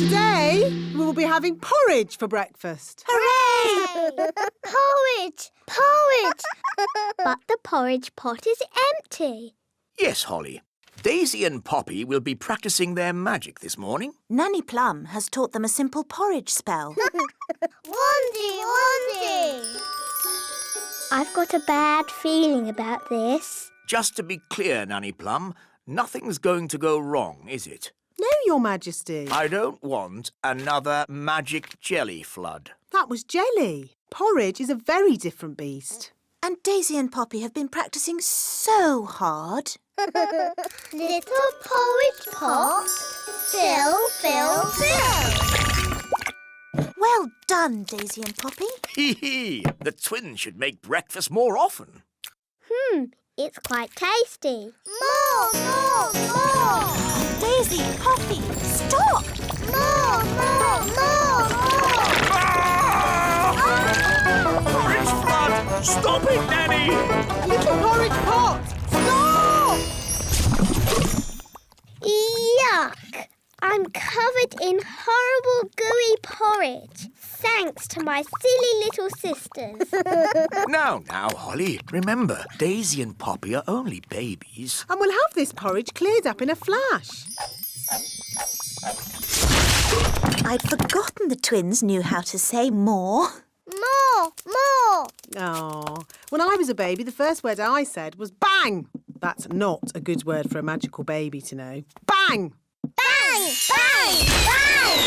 Today, we will be having porridge for breakfast. Hooray! Porridge! Porridge! But the porridge pot is empty. Yes, Holly. Daisy and Poppy will be practising their magic this morning. Nanny Plum has taught them a simple porridge spell. Wandy, Wandy! I've got a bad feeling about this. Just to be clear, Nanny Plum, nothing's going to go wrong, is it? No, Your Majesty. I don't want another magic jelly flood. That was jelly. Porridge is a very different beast. And Daisy and Poppy have been practising so hard. Little porridge pot, fill, fill, fill. Well done, Daisy and Poppy. Hee hee! The twins should make breakfast more often. It's quite tasty. More, more, more. Daisy, Poppy, stop! More, more, more, Porridge flood! Stop it, Nanny! Little porridge pot! Stop! Yuck! I'm covered in horrible gooey porridge, thanks to my silly little sisters. Now, Holly, remember, Daisy and Poppy are only babies. And we'll have this porridge cleared up in a flash. I'd forgotten the twins knew how to say more. More, more. Oh, when I was a baby, the first word I said was bang. That's not a good word for a magical baby to know. Bang! Bang, bang, bang.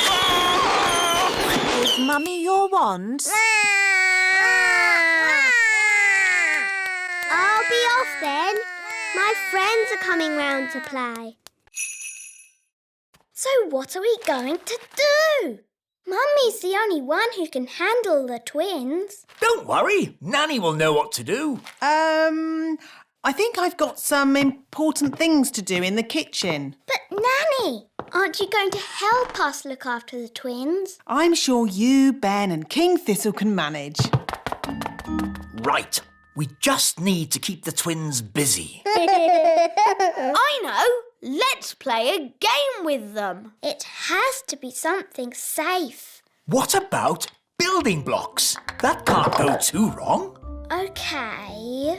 Give Mummy your wand. I'll be off then. My friends are coming round to play. So what are we going to do? Mummy's the only one who can handle the twins. Don't worry, Nanny will know what to do. I think I've got some important things to do in the kitchen. But Nanny, aren't you going to help us look after the twins? I'm sure you, Ben and King Thistle can manage. Right, we just need to keep the twins busy. I know. Let's play a game with them. It has to be something safe. What about building blocks? That can't go too wrong. OK.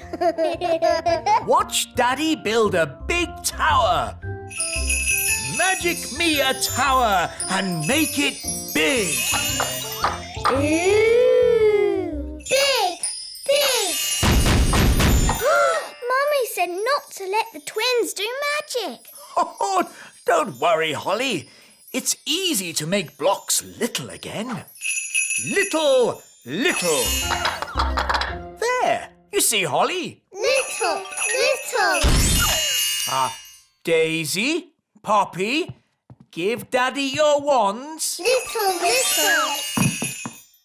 Watch Daddy build a big tower. Magic me a tower and make it big. Ooh! Big! Big! Mummy said not to let the twins do magic. Oh, don't worry, Holly. It's easy to make blocks little again. Little, little. There, you see, Holly? Little, little. Daisy, Poppy, give Daddy your wands. Little, little.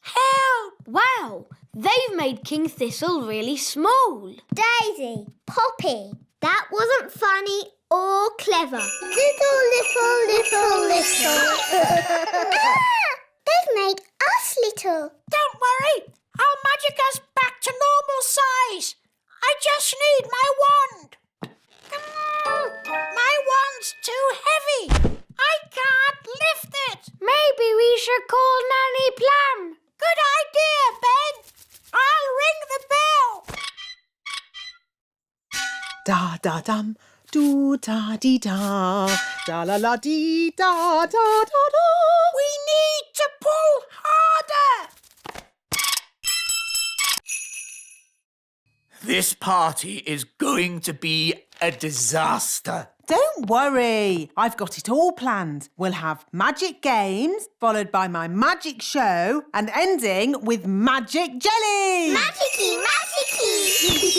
Help! Wow, they've made King Thistle really small. Daisy, Poppy, that wasn't funny or clever. Little, little, little, little. They've made us little. Don't worry, I'll magic us back to normal size. I just need my wand. My wand's too heavy. I can't lift it. Maybe we should call Nanny Plum. Good idea, Ben. I'll ring the bell. Da-da-dum, do-da-dee-da, da-la-la-dee-da-da-da-da. We need to pull harder. This party is going to be a disaster. Don't worry, I've got it all planned. We'll have magic games, followed by my magic show, and ending with magic jelly! Magicy, magicy.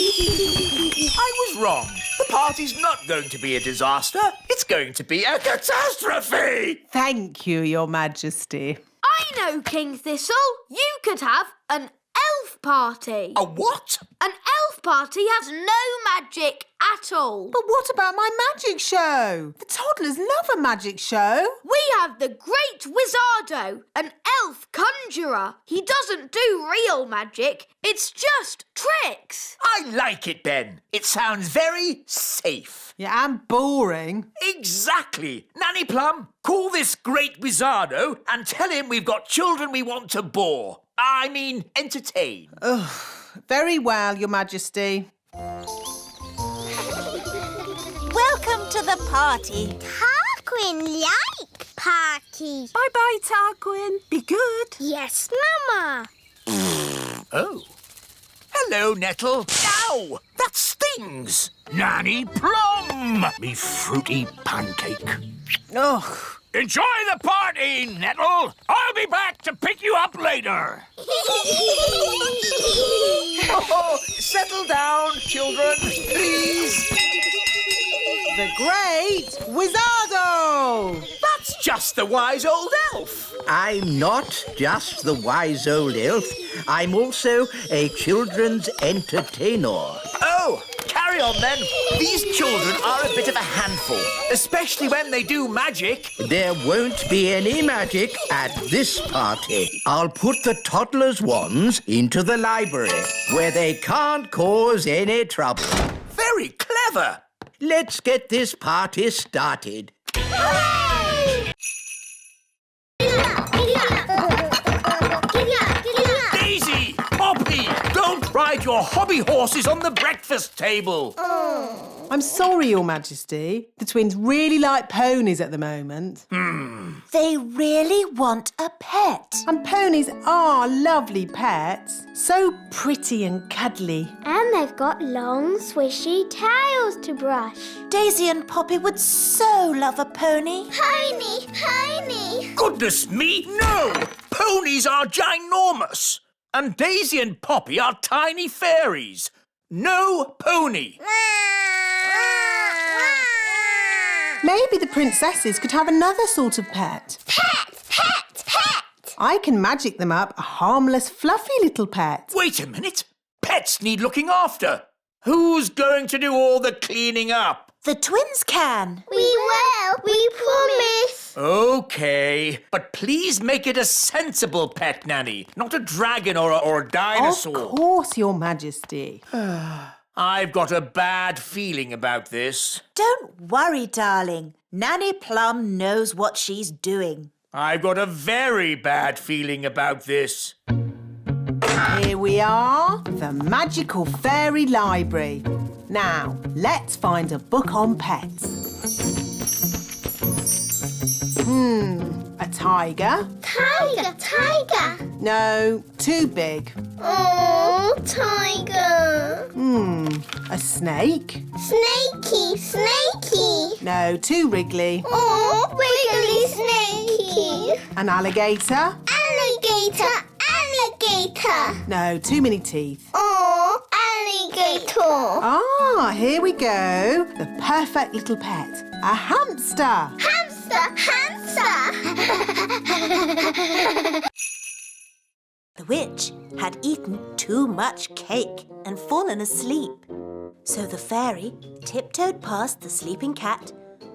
I was wrong. The party's not going to be a disaster. It's going to be a catastrophe. Thank you, Your Majesty. I know, King Thistle. You could have an elf elf party. A what? An elf party has no magic at all. But what about my magic show? The toddlers love a magic show. We have the Great Wizardo, an elf conjurer. He doesn't do real magic. It's just tricks. I like it, Ben. It sounds very safe. Yeah, and boring. Exactly. Nanny Plum, call this Great Wizardo and tell him we've got children we want to bore. I mean, entertain. Very well, Your Majesty. Welcome to the party. Tarquin like parties. Bye-bye, Tarquin. Be good. Yes, Mama. Oh. Hello, Nettle. Ow! That stings! Nanny Plum! Me fruity pancake. Ugh. Enjoy the party, Nettle. I'll be back to pick you up later. Oh, settle down, children, please. The Great Wizardo! That's just the wise old elf. I'm not just the wise old elf. I'm also a children's entertainer. Oh, carry on then. These children are a bit of a handful, especially when they do magic. There won't be any magic at this party. I'll put the toddlers' wands into the library, where they can't cause any trouble. Very clever. Let's get this party started. Daisy, Poppy, don't ride your hobby horses on the breakfast table. I'm sorry, Your Majesty. The twins really like ponies at the moment. They really want a pet. And ponies are lovely pets. So pretty and cuddly. And they've got long, swishy tails to brush. Daisy and Poppy would so love a pony. Pony, pony. Goodness me, no! Ponies are ginormous. And Daisy and Poppy are tiny fairies. No pony. Maybe the princesses could have another sort of pet. Pet, pet, pet. I can magic them up a harmless, fluffy little pet. Wait a minute. Pets need looking after. Who's going to do all the cleaning up? The twins can. We will. We promise. Okay, but please make it a sensible pet, Nanny, not a dragon or a dinosaur. Of course, Your Majesty. I've got a bad feeling about this. Don't worry, darling. Nanny Plum knows what she's doing. I've got a very bad feeling about this. Here we are, the magical fairy library. Now, let's find a book on pets. A tiger? Tiger, tiger. No, too big. Oh, tiger. A snake? Snakey, snakey. No, too wriggly. Oh, wiggly snakey. An alligator? Alligator, alligator. No, too many teeth. Oh, alligator. Ah, here we go. The perfect little pet. A hamster. Hamster, hamster. The witch had eaten too much cake and fallen asleep. So the fairy tiptoed past the sleeping cat,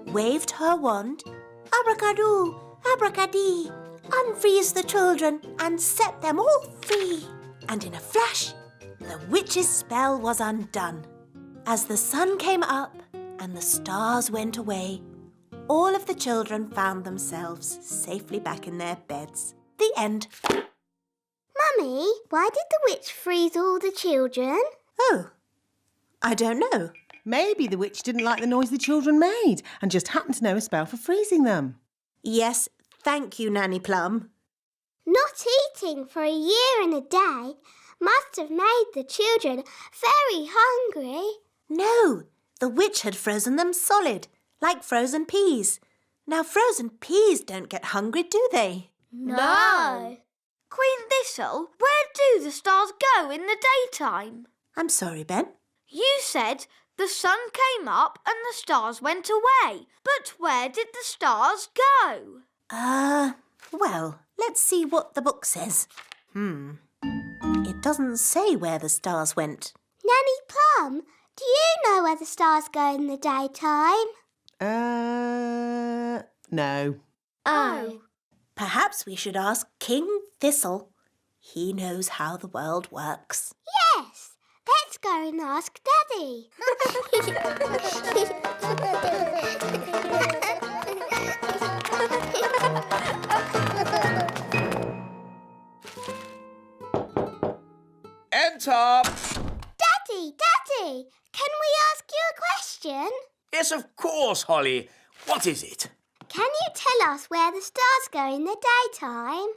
waved her wand, abracadoo, abracadee, unfreeze the children and set them all free. And in a flash, the witch's spell was undone. As the sun came up and the stars went away, all of the children found themselves safely back in their beds. The end. Mummy, why did the witch freeze all the children? Oh, I don't know. Maybe the witch didn't like the noise the children made and just happened to know a spell for freezing them. Yes, thank you, Nanny Plum. Not eating for a year and a day must have made the children very hungry. No, the witch had frozen them solid, like frozen peas. Now, frozen peas don't get hungry, do they? No. Queen Thistle, where do the stars go in the daytime? I'm sorry, Ben. You said the sun came up and the stars went away. But where did the stars go? Well, let's see what the book says. It doesn't say where the stars went. Nanny Plum, do you know where the stars go in the daytime? No. Oh. Perhaps we should ask King Thistle. He knows how the world works. Yes, let's go and ask Daddy. Enter! Daddy, can we ask you a question? Yes, of course, Holly. What is it? Can you tell us where the stars go in the daytime?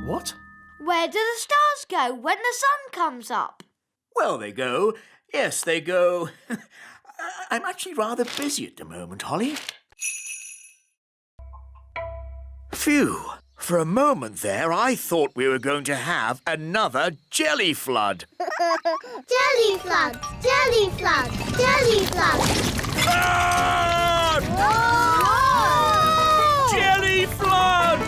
What? Where do the stars go when the sun comes up? Well, they go. Yes, they go. I'm actually rather busy at the moment, Holly. Phew. For a moment there, I thought we were going to have another jelly flood. Jelly floods, jelly floods, jelly floods. Flood! Jelly flood!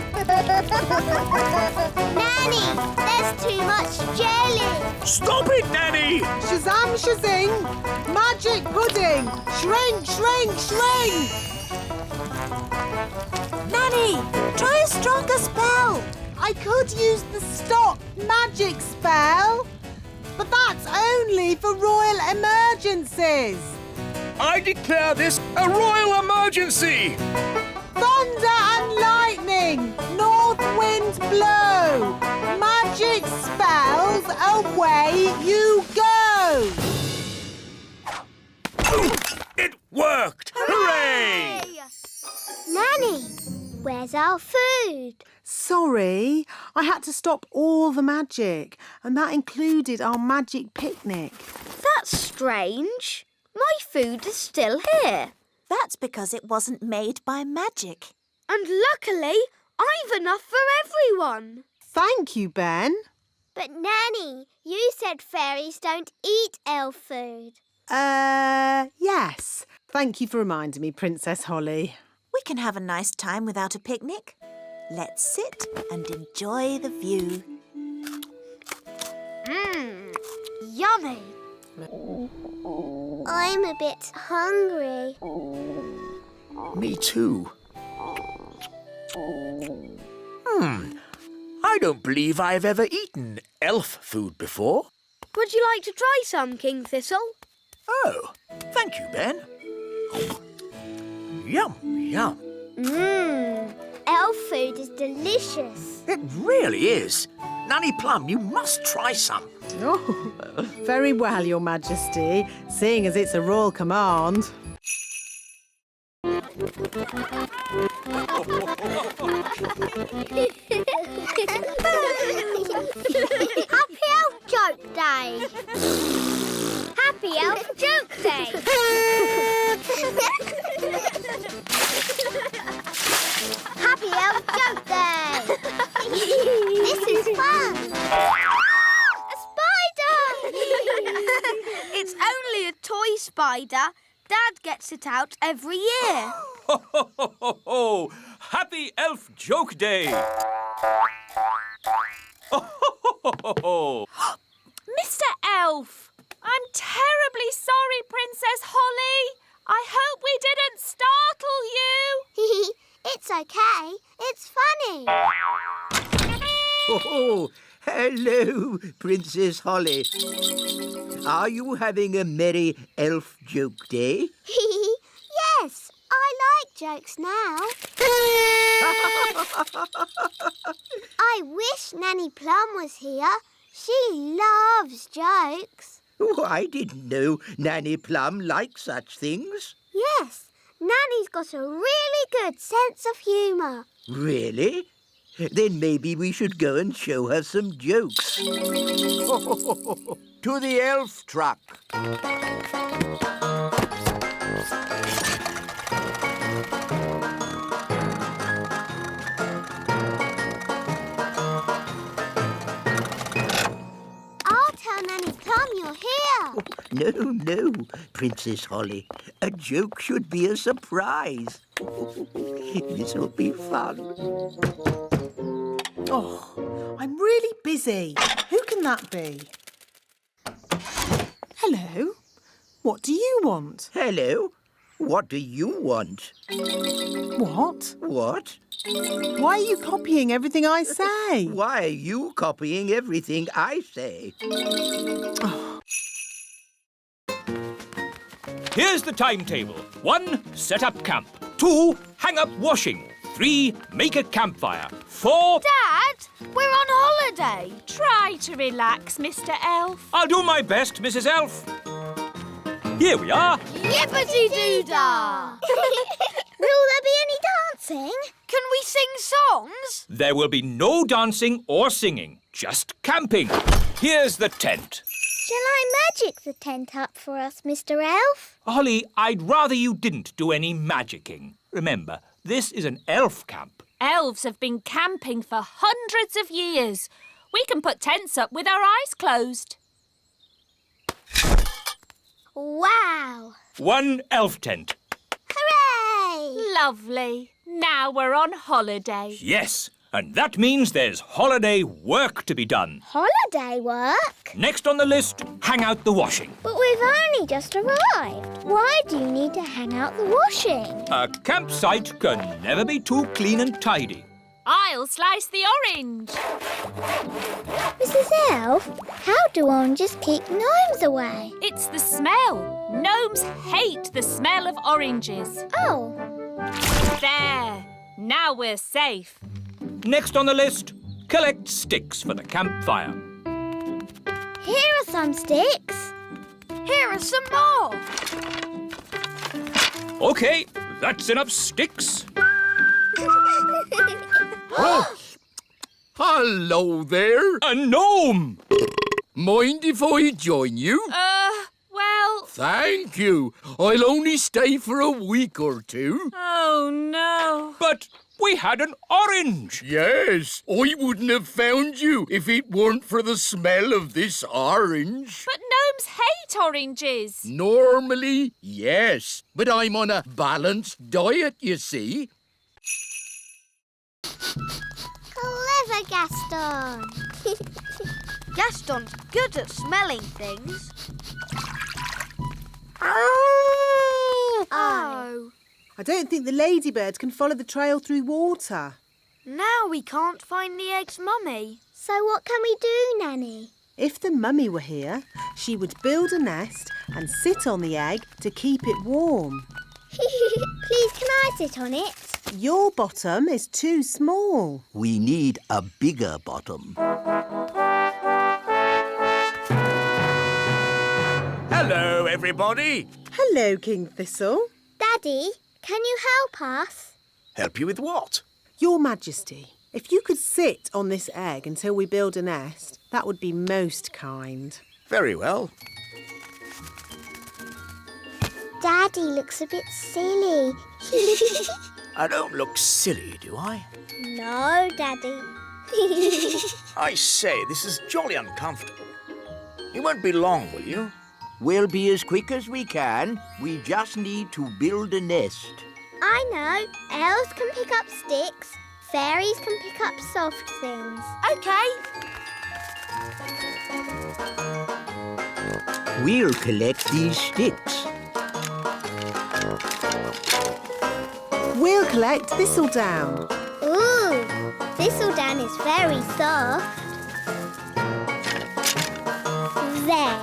Nanny, there's too much jelly. Stop it, Nanny! Shazam, shazing! Magic pudding! Shrink, shrink, shrink! Nanny, try a stronger spell. I could use the stop magic spell, but that's only for royal emergencies. I declare this a royal emergency! Thunder and lightning, north wind blow, magic spells, away you go. It worked! Hooray! Nanny, where's our food? Sorry, I had to stop all the magic, and that included our magic picnic. That's strange. My food is still here. That's because it wasn't made by magic. And luckily, I've enough for everyone. Thank you, Ben. But Nanny, you said fairies don't eat elf food. Yes. Thank you for reminding me, Princess Holly. We can have a nice time without a picnic. Let's sit and enjoy the view. Yummy. I'm a bit hungry. Me too. I don't believe I've ever eaten elf food before. Would you like to try some, King Thistle? Oh, thank you, Ben. Yum, yum. Elf food is delicious. It really is. Nanny Plum, you must try some. Oh, very well, Your Majesty, seeing as it's a royal command. Happy Elf Joke Day! Happy Elf Joke Day! Happy Elf Joke Day! This is fun! A spider! It's only a toy spider. Dad gets it out every year. Ho, ho, ho, ho, ho! Happy Elf Joke Day! Ho, ho, ho, ho, ho! Mr. Elf, I'm terribly sorry, Princess Holly. I hope we didn't startle you. It's okay. It's funny. Oh, hello, Princess Holly. Are you having a merry elf joke day? Yes, I like jokes now. I wish Nanny Plum was here. She loves jokes. Oh, I didn't know Nanny Plum liked such things. Yes, Nanny's got a really good sense of humour. Really? Then maybe we should go and show her some jokes. To the elf truck. I'll tell Nanny Plum you're here. No, Princess Holly. A joke should be a surprise. This'll be fun. Oh, I'm really busy. Who can that be? Hello. What do you want? Hello. What do you want? What? What? Why are you copying everything I say? Why are you copying everything I say? Here's the timetable. 1, set up camp. 2, hang up washing. 3, make a campfire. 4... Dad, we're on holiday. Try to relax, Mr. Elf. I'll do my best, Mrs. Elf. Here we are. Yippity-doo-dah! Will there be any dancing? Can we sing songs? There will be no dancing or singing, just camping. Here's the tent. Shall I magic the tent up for us, Mr. Elf? Holly, I'd rather you didn't do any magicking. Remember, this is an elf camp. Elves have been camping for hundreds of years. We can put tents up with our eyes closed. Wow! 1 elf tent. Hooray! Lovely. Now we're on holiday. Yes, and that means there's holiday work to be done. Holiday work? Next on the list, hang out the washing. But we've only just arrived. Why do you need to hang out the washing? A campsite can never be too clean and tidy. I'll slice the orange. Mrs. Elf, how do oranges keep gnomes away? It's the smell. Gnomes hate the smell of oranges. Oh, There. Now we're safe. Next on the list, collect sticks for the campfire. here are some sticks. Here are some more. OK, that's enough sticks. Oh, hello there. A gnome! Mind if I join you? Well... Thank you. I'll only stay for a week or two. Oh, no. But we had an orange. Yes, I wouldn't have found you if it weren't for the smell of this orange. But gnomes hate oranges. Normally, yes, but I'm on a balanced diet, you see. Clever, Gaston. Gaston's good at smelling things. Oh. I don't think the ladybirds can follow the trail through water. Now we can't find the egg's mummy. So what can we do, Nanny? If the mummy were here, she would build a nest and sit on the egg to keep it warm. Please, can I sit on it? Your bottom is too small. We need a bigger bottom. Hello, everybody. Hello, King Thistle. Daddy, can you help us? Help you with what? Your Majesty, if you could sit on this egg until we build a nest, that would be most kind. Very well. Daddy looks a bit silly. I don't look silly, do I? No, Daddy. I say, this is jolly uncomfortable. You won't be long, will you? We'll be as quick as we can. We just need to build a nest. I know. Elves can pick up sticks. Fairies can pick up soft things. OK. We'll collect these sticks. We'll collect thistledown. Ooh, thistledown is very soft. There.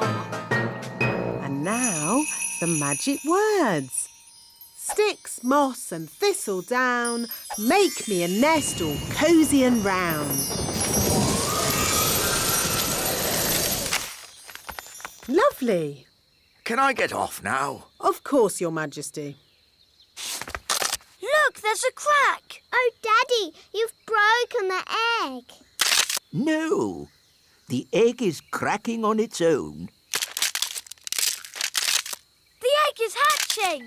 And now, the magic words. Sticks, moss and thistledown, make me a nest all cosy and round. Lovely. Can I get off now? Of course, Your Majesty. Look, there's a crack. Oh, Daddy, you've broken the egg. No, the egg is cracking on its own. The egg is hatching.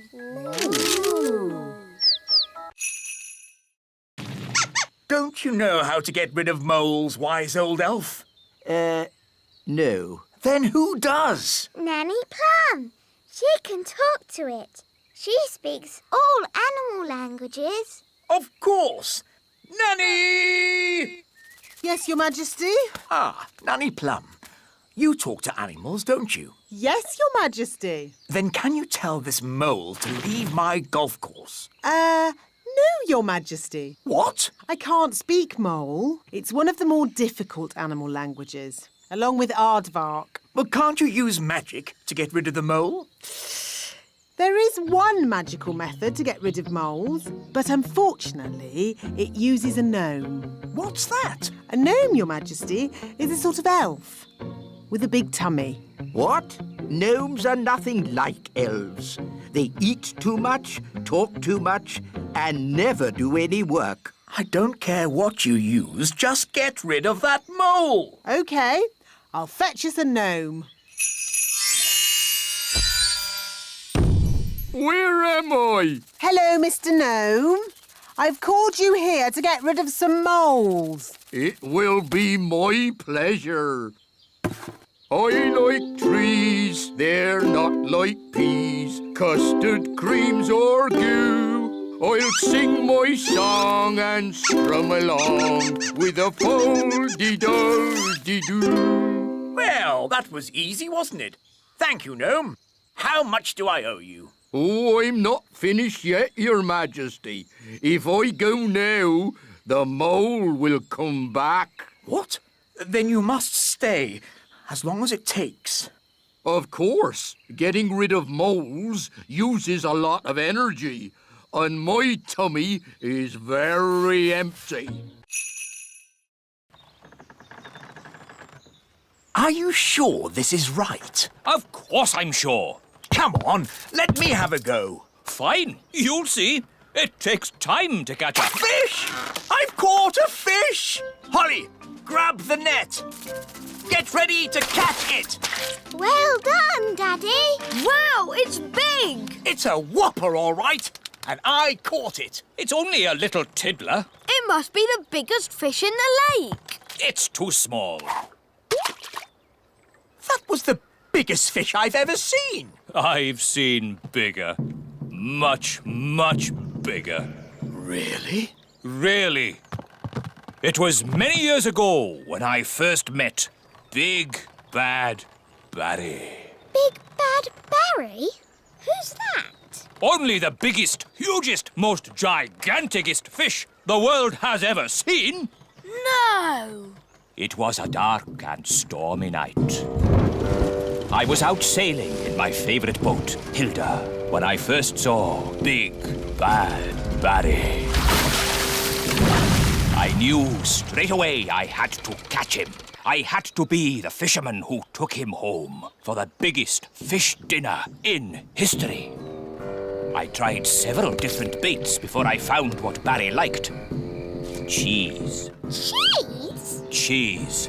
Don't you know how to get rid of moles, wise old elf? No. Then who does? Nanny Plum. She can talk to it. She speaks all animal languages. Of course. Nanny! Yes, Your Majesty? Ah, Nanny Plum. You talk to animals, don't you? Yes, Your Majesty. Then can you tell this mole to leave my golf course? No, Your Majesty. What? I can't speak mole. It's one of the more difficult animal languages, along with aardvark. But can't you use magic to get rid of the mole? There is one magical method to get rid of moles, but unfortunately, it uses a gnome. What's that? A gnome, Your Majesty, is a sort of elf with a big tummy. What? Gnomes are nothing like elves. They eat too much, talk too much, and never do any work. I don't care what you use, just get rid of that mole. OK, I'll fetch us a gnome. Where am I? Hello, Mr. Gnome. I've called you here to get rid of some moles. It will be my pleasure. I like trees, they're not like peas, custard creams or goo. I'll sing my song and strum along with a fol-de-dol-de-doo. Well, that was easy, wasn't it? Thank you, Gnome. How much do I owe you? Oh, I'm not finished yet, Your Majesty. If I go now, the mole will come back. What? Then you must stay, as long as it takes. Of course, getting rid of moles uses a lot of energy, and my tummy is very empty. Are you sure this is right? Of course I'm sure. Come on, let me have a go. Fine, you'll see. It takes time to catch a Fish! I've caught a fish! Holly, grab the net. Get ready to catch it. Well done, Daddy. Wow, it's big! It's a whopper, all right. And I caught it. It's only a little tiddler. It must be the biggest fish in the lake. It's too small. That was the biggest fish I've ever seen. I've seen bigger. Much, much bigger. Really? Really. It was many years ago when I first met Big Bad Bertie. Big Bad Bertie? Who's that? Only the biggest, hugest, most giganticest fish the world has ever seen. No! It was a dark and stormy night. I was out sailing in my favourite boat, Hilda, when I first saw Big Bad Bertie. I knew straight away I had to catch him. I had to be the fisherman who took him home for the biggest fish dinner in history. I tried several different baits before I found what Barry liked. Cheese. Cheese? Cheese.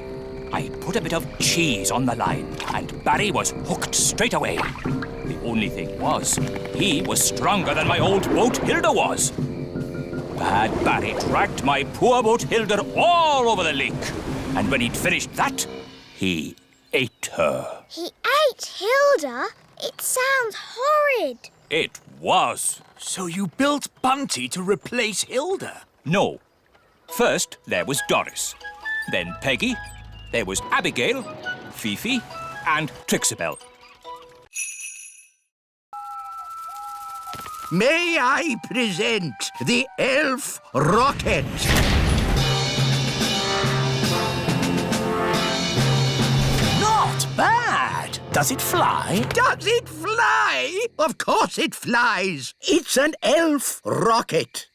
I put a bit of cheese on the line, and Barry was hooked straight away. The only thing was, he was stronger than my old boat Hilda was. Bad Barry dragged my poor boat Hilda all over the lake, and when he'd finished that, he ate her. He ate Hilda? It sounds horrid. It was. So you built Bunty to replace Hilda? No. First, there was Doris. Then Peggy. There was Abigail, Fifi, and Trixabel. May I present the elf rocket? Not bad. Does it fly? Does it fly? Of course it flies. It's an elf rocket.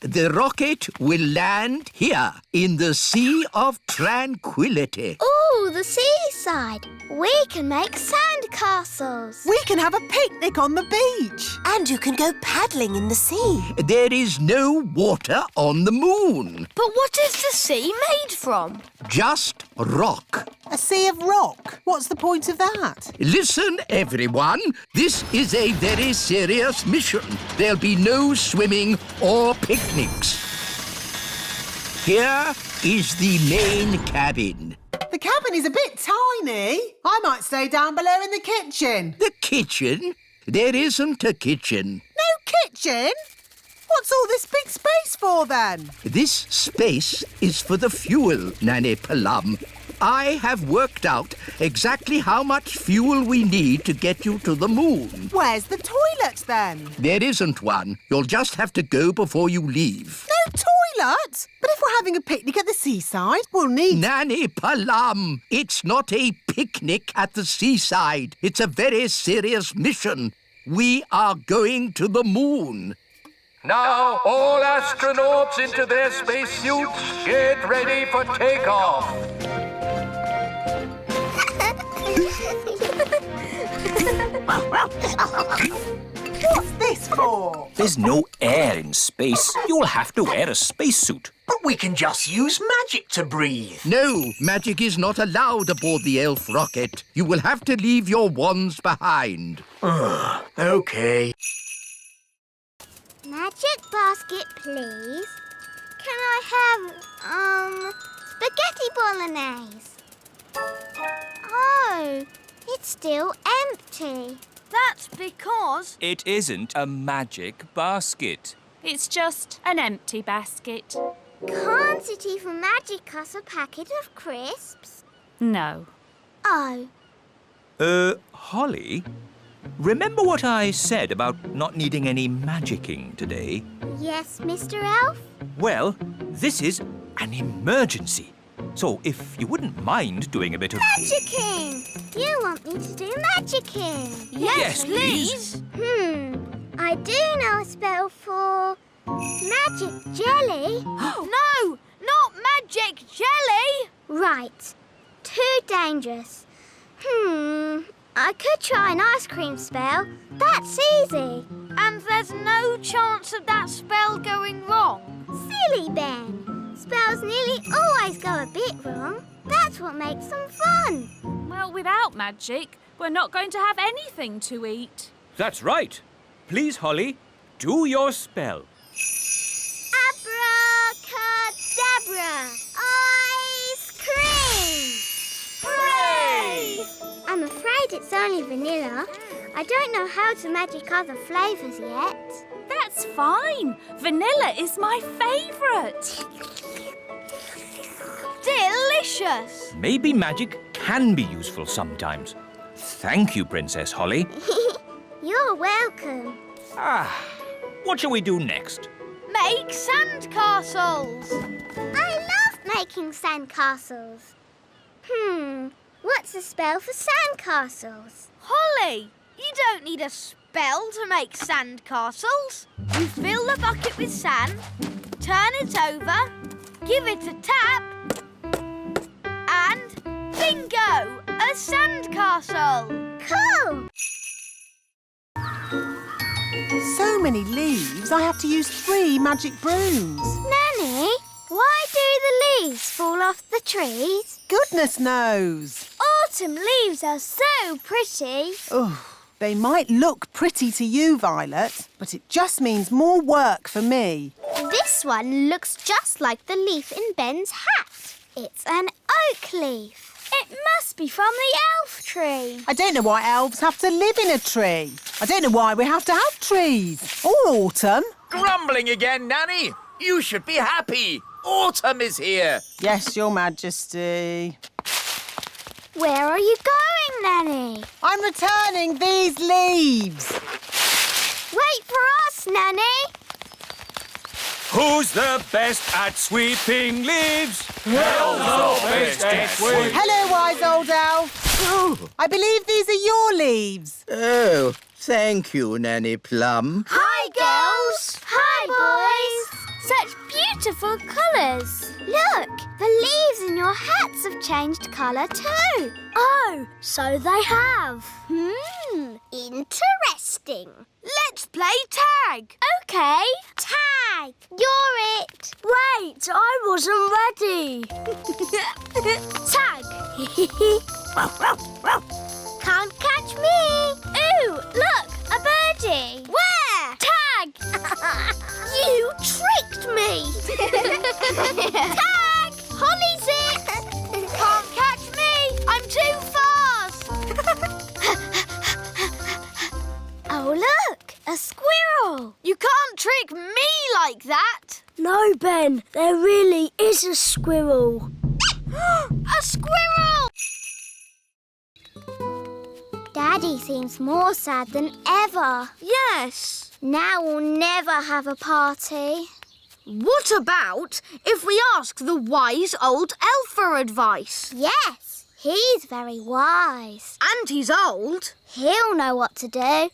The rocket will land here in the Sea of Tranquility. Ooh, the seaside. We can make sandcastles. We can have a picnic on the beach. And you can go paddling in the sea. There is no water on the moon. But what is the sea made from? Just rock. A sea of rock. What's the point of that? Listen, everyone. This is a very serious mission. There'll be no swimming or picnics. Here is the main cabin. The cabin is a bit tiny. I might stay down below in the kitchen. The kitchen? There isn't a kitchen. No kitchen? What's all this big space for, then? This space is for the fuel, Nanny Plum. I have worked out exactly how much fuel we need to get you to the moon. Where's the toilet, then? There isn't one. You'll just have to go before you leave. No toilet? But if we're having a picnic at the seaside, we'll need... Nanny Plum, it's not a picnic at the seaside. It's a very serious mission. We are going to the moon. Now, all astronauts into their spacesuits. Get ready for takeoff. What's this for? There's no air in space. You'll have to wear a spacesuit. But we can just use magic to breathe. No, magic is not allowed aboard the elf rocket. You will have to leave your wands behind. OK. Magic basket, please. Can I have, spaghetti bolognese? Oh, it's still empty. That's because... It isn't a magic basket. It's just an empty basket. Can't it even magic us a packet of crisps? No. Oh, Holly, remember what I said about not needing any magicking today? yes, Mr. Elf? Well, this is an emergency. So if you wouldn't mind doing a bit of... Magicking! You want me to do magicking? Yes, please. I do know a spell for magic jelly. No, not magic jelly! Right, too dangerous. I could try an ice cream spell. That's easy. And there's no chance of that spell going wrong. Silly Ben. Spells nearly always go a bit wrong. That's what makes them fun. Well, without magic, we're not going to have anything to eat. That's right. Please, Holly, do your spell. Abracadabra! Ice cream! Hooray! I'm afraid it's only vanilla. I don't know how to magic other flavours yet. That's fine. Vanilla is my favourite. Delicious! Maybe magic can be useful sometimes. Thank you, Princess Holly. You're welcome. What shall we do next? Make sandcastles! I love making sandcastles. What's a spell for sandcastles? Holly, you don't need a spell to make sandcastles. You fill the bucket with sand, turn it over, give it a tap, and bingo! A sandcastle! Cool! So many leaves, I have to use 3 magic brooms. Nanny, why do the leaves fall off the trees? Goodness knows. Autumn leaves are so pretty. Oh, they might look pretty to you, Violet, but it just means more work for me. This one looks just like the leaf in Ben's hat. It's an oak leaf. It must be from the elf tree. I don't know why elves have to live in a tree. I don't know why we have to have trees. Or autumn. Grumbling again, Nanny. You should be happy. Autumn is here. Yes, Your Majesty. Where are you going, Nanny? I'm returning these leaves. Wait for us, Nanny. Who's the best at sweeping leaves? Hello, wise old elf. I believe these are your leaves. Oh, thank you, Nanny Plum. Hi, girls. Hi, boys. Such beautiful colours. Look, the leaves in your hats have changed colour too. Oh, so they have. Interesting. Let's play tag. OK. Tag. You're it. Wait, I wasn't ready. Tag. Can't catch me. Ooh, look, a birdie. Where? Tag. You tricked me. Tag. Holly's it. Can't catch me. I'm too fast. Oh, look, a squirrel. You can't trick me. me like that. No, Ben, there really is a squirrel. A squirrel! Daddy seems more sad than ever. Yes. Now we'll never have a party. What about if we ask the wise old elf for advice? Yes, he's very wise. And he's old. He'll know what to do.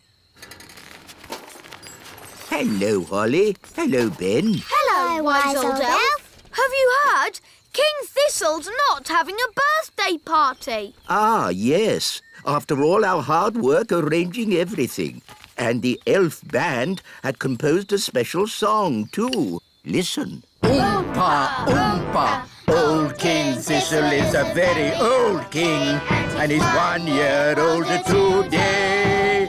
Hello, Holly. Hello, Ben. Hello, wise old elf. Have you heard? King Thistle's not having a birthday party. Ah, yes. After all our hard work arranging everything. And the elf band had composed a special song, too. Listen. Oompa, oompa. Old King Thistle is a very old king, and he's 1 year older today.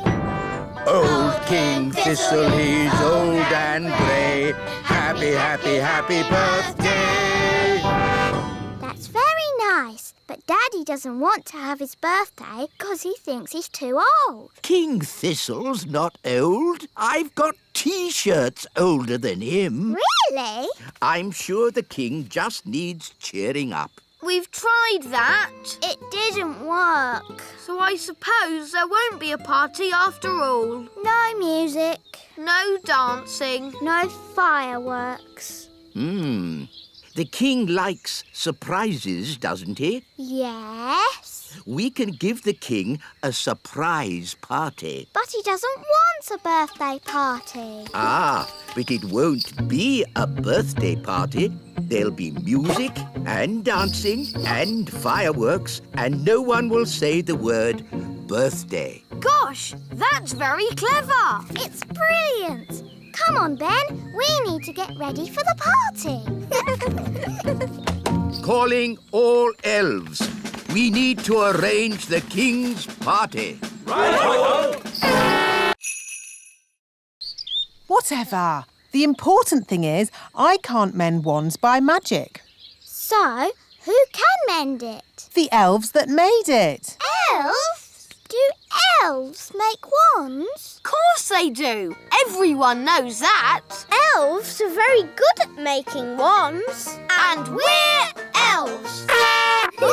Old King Thistle, he's old and grey. Happy, happy, happy birthday. That's very nice, but Daddy doesn't want to have his birthday because he thinks he's too old. King Thistle's not old. I've got T-shirts older than him. Really? I'm sure the king just needs cheering up. We've tried that. It didn't work. So I suppose there won't be a party after all. No music. No dancing. No fireworks. The king likes surprises, doesn't he? Yes. We can give the king a surprise party. But he doesn't want a birthday party. Ah, but it won't be a birthday party. There'll be music and dancing and fireworks, and no one will say the word birthday. Gosh, that's very clever. It's brilliant. Come on, Ben. We need to get ready for the party. Calling all elves. We need to arrange the king's party. Whatever. The important thing is I can't mend wands by magic. So, who can mend it? The elves that made it. Elves? Do elves make wands? Of course they do. Everyone knows that. Elves are very good at making wands. And we're elves. To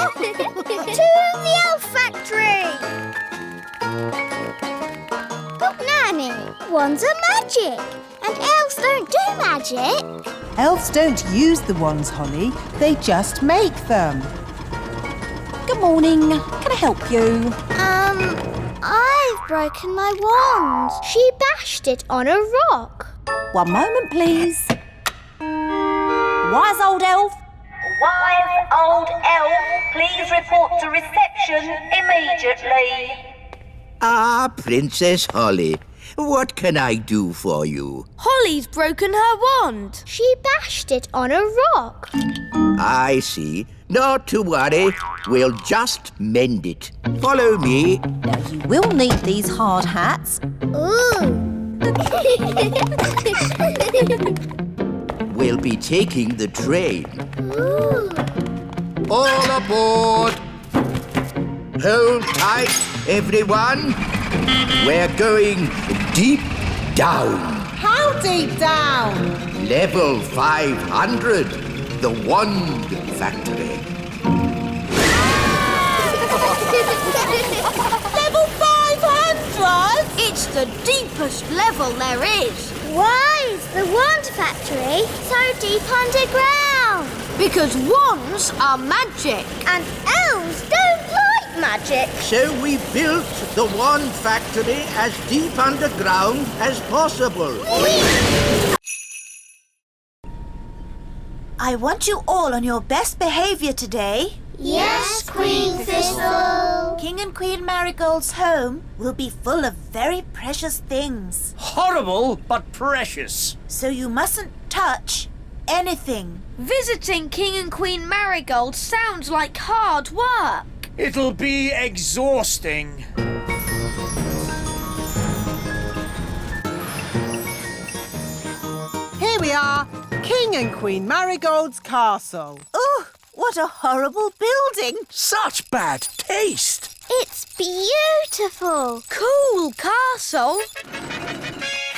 the elf factory! But Nanny, wands are magic. And elves don't do magic. Elves don't use the wands, Holly. They just make them. Good morning. Can I help you? I've broken my wand. She bashed it on a rock. One moment, please. Wise old elf. Wise old elf, please report to reception immediately. Ah, Princess Holly. What can I do for you? Holly's broken her wand. She bashed it on a rock. I see. Not to worry. We'll just mend it. Follow me. Now, you will need these hard hats. Ooh. We'll be taking the train. Ooh. All aboard. Hold tight, everyone. We're going deep down. How deep down? Level 500. The Wand Factory. Level 500? It's the deepest level there is. Why is the wand factory so deep underground? Because wands are magic. And elves don't like magic. So we built the Wand Factory as deep underground as possible. I want you all on your best behaviour today. Yes, Queen Thistle. King and Queen Marigold's home will be full of very precious things. Horrible, but precious. So you mustn't touch anything. Visiting King and Queen Marigold sounds like hard work. It'll be exhausting. Here we are, King and Queen Marigold's castle. Oh, what a horrible building. Such bad taste. It's beautiful. Cool castle.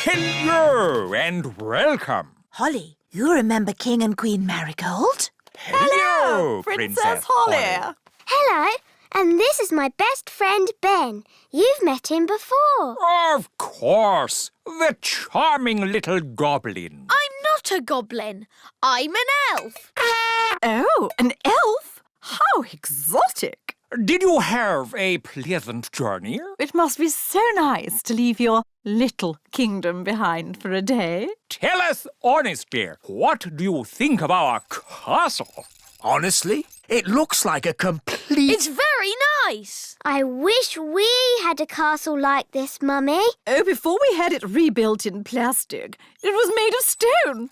Hello and welcome. Holly, you remember King and Queen Marigold? Hello, Princess Holly. Hello, and this is my best friend Ben. You've met him before. Of course, the charming little goblin. I'm not a goblin. I'm an elf. Oh, an elf? How exotic! Did you have a pleasant journey? It must be so nice to leave your little kingdom behind for a day. Tell us honestly, what do you think of our castle? Honestly, it looks like a complete... It's very nice. I wish we had a castle like this, Mummy. Oh, before we had it rebuilt in plastic, it was made of stone.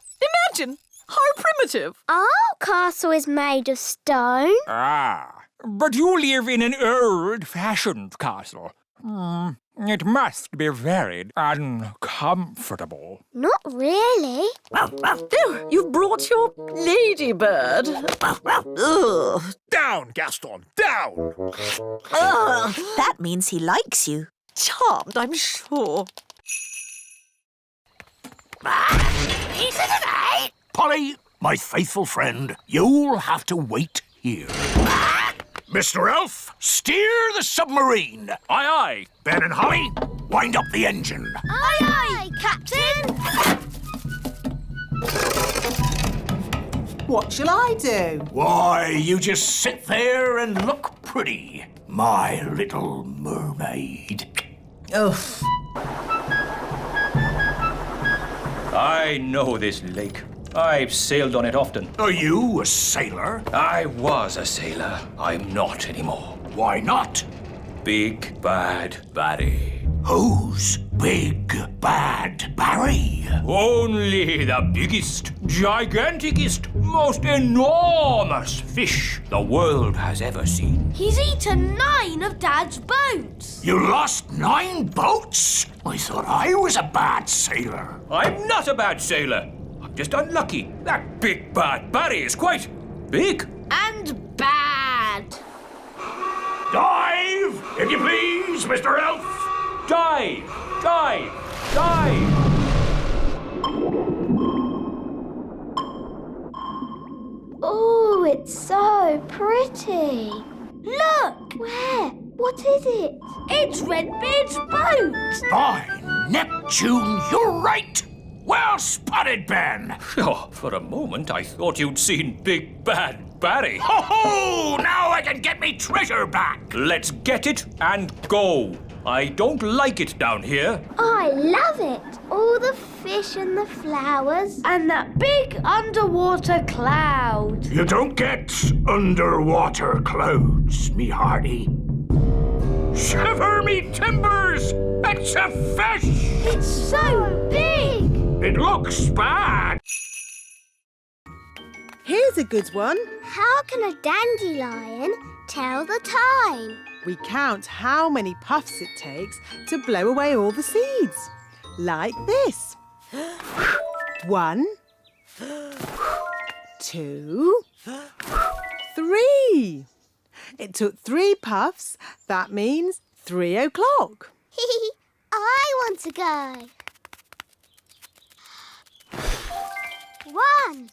Imagine, how primitive. Our castle is made of stone. Ah, but you live in an old-fashioned castle. It must be very uncomfortable. Not really. Oh, you've brought your ladybird. Ugh. Down, Gaston, down! That means he likes you. Charmed, I'm sure. Polly, my faithful friend, you'll have to wait here. Mr. Elf, steer the submarine. Aye, aye. Ben and Holly, wind up the engine. Aye, aye, Captain. What shall I do? Why, you just sit there and look pretty, my little mermaid. Ugh. I know this lake. I've sailed on it often. Are you a sailor? I was a sailor. I'm not anymore. Why not? Big Bad Bertie. Who's Big Bad Barry? Only the biggest, giganticest, most enormous fish the world has ever seen. He's eaten 9 of Dad's boats. You lost 9 boats? I thought I was a bad sailor. I'm not a bad sailor. I'm just unlucky. That Big Bad Bertie is quite big. And bad. Dive, if you please, Mr. Elf. Dive! Dive! Dive! Oh, it's so pretty. Look! Where? What is it? It's Redbeard's boat. By Neptune, you're right. Well spotted, Ben. Oh, for a moment I thought you'd seen Big Bad Bertie. Ho ho! Now I can get me treasure back. Let's get it and go. I don't like it down here. I love it. All the fish and the flowers. And that big underwater cloud. You don't get underwater clouds, me hearty. Shiver me timbers! It's a fish! It's so big. It looks bad. Here's a good one. How can a dandelion tell the time? We count how many puffs it takes to blow away all the seeds. Like this. 1, 2, 3. It took 3 puffs. That means 3 o'clock. I want to go. 1.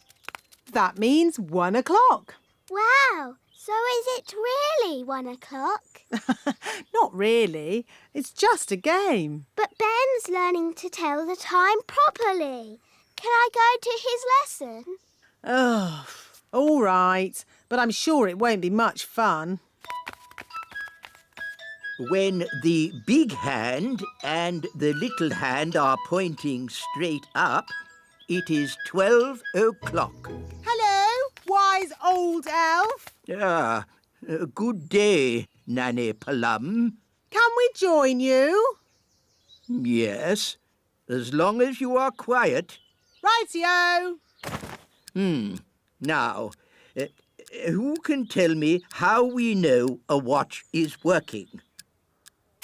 That means 1 o'clock. Wow. So is it really 1 o'clock? Not really. It's just a game. But Ben's learning to tell the time properly. Can I go to his lesson? Oh, all right. But I'm sure it won't be much fun. When the big hand and the little hand are pointing straight up, it is 12 o'clock. Hello, wise old elf. Ah, good day, Nanny Plum. Can we join you? Yes, as long as you are quiet. Rightio. Now, who can tell me how we know a watch is working?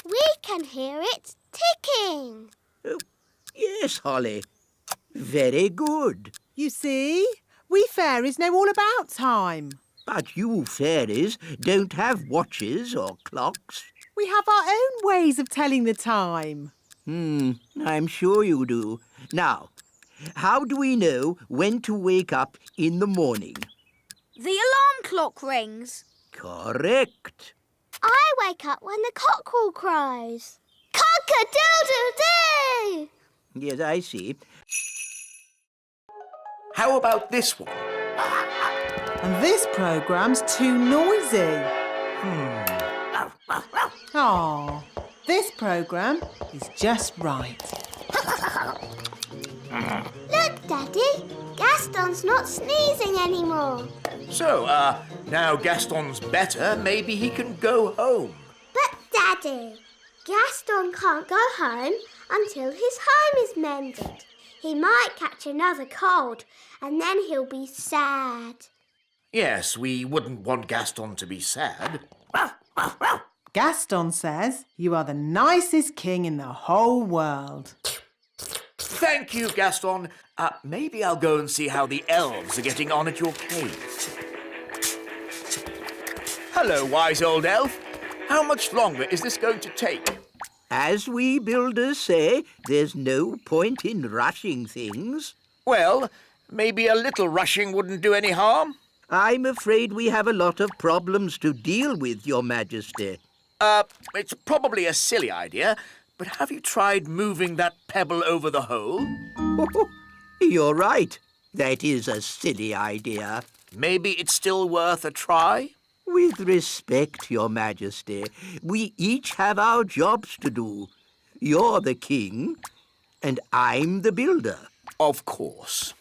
We can hear it ticking. Yes, Holly. Very good. You see, we fairies know all about time. But you fairies don't have watches or clocks. We have our own ways of telling the time. I'm sure you do. Now, how do we know when to wake up in the morning? The alarm clock rings. Correct. I wake up when the cockerel crows. Cock-a-doodle-doo! Yes, I see. How about this one? And this programme's too noisy. Oh, this programme is just right. Look, Daddy. Gaston's not sneezing anymore. So, now Gaston's better, maybe he can go home. But, Daddy, Gaston can't go home until his home is mended. He might catch another cold and then he'll be sad. Yes, we wouldn't want Gaston to be sad. Gaston says you are the nicest king in the whole world. Thank you, Gaston. Maybe I'll go and see how the elves are getting on at your cave. Hello, wise old elf. How much longer is this going to take? As we builders say, there's no point in rushing things. Well, maybe a little rushing wouldn't do any harm. I'm afraid we have a lot of problems to deal with, Your Majesty. It's probably a silly idea, but have you tried moving that pebble over the hole? You're right. That is a silly idea. Maybe it's still worth a try? With respect, Your Majesty, we each have our jobs to do. You're the king, and I'm the builder. Of course.